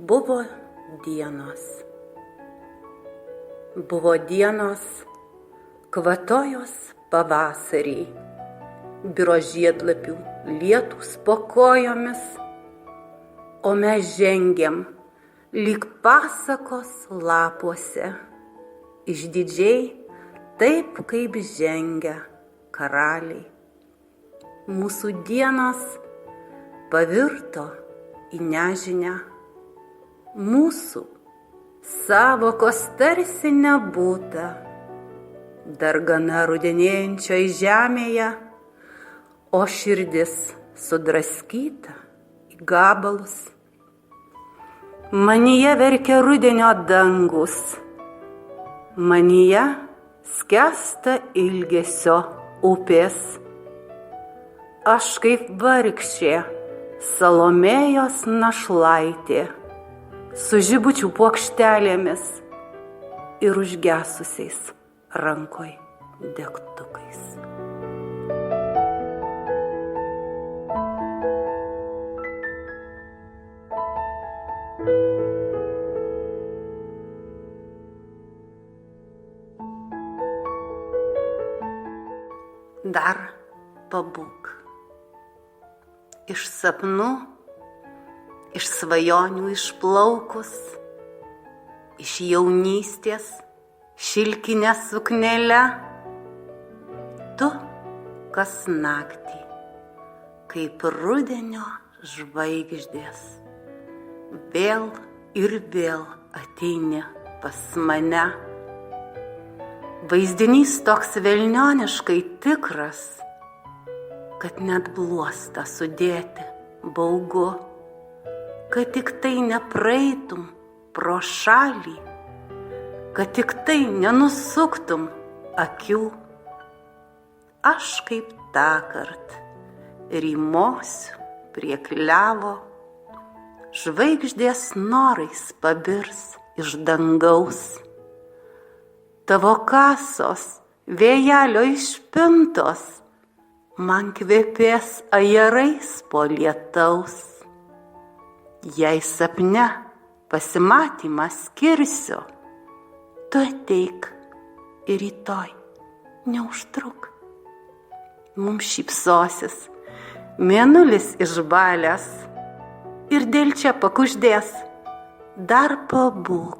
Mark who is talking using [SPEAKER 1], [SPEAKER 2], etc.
[SPEAKER 1] Buvo dienos. Buvo dienos, kvatojos pavasarį, biro žiedlapių lietus po kojomis, o mes žengiam lyg pasakos lapuose, išdidžiai taip, kaip žengia karaliai. Mūsų dienos pavirto į nežinią, mūsų sąvokos tarsi nebūta, dar gana rudenėjančioj žemėje, o širdis sudraskyta į gabalus. Manyje verkia rudenio dangus, manyje skęsta ilgesio upės. Aš kaip vargšė Salomėjos našlaitė, su žibučių puokštelėmis ir užgesusiais rankoj degtukais. Dar pabūk. Iš sapnų, iš svajonių išplaukus, iš jaunystės šilkinę suknelę, tu kas naktį, kaip rudenio žvaigždės, vėl ir vėl ateini pas mane. Vaizdinys toks velnioniškai tikras, kad net bluostą sudėti baugu, kad tik tai nepraeitum pro šalį, kad tik tai nenusuktum akių. Aš kaip tąkart rymosiu prie klevo, žvaigždės norais pabirs iš dangaus. Tavo kasos vėjelio išpintos man kvepės ajerais po lietaus. Jei sapne pasimatymą skirsiu, tu ateik ir rytoj neužtruk. Mums šypsosis mėnulis išbalęs ir dėl čia pakuždės. Dar pabūk.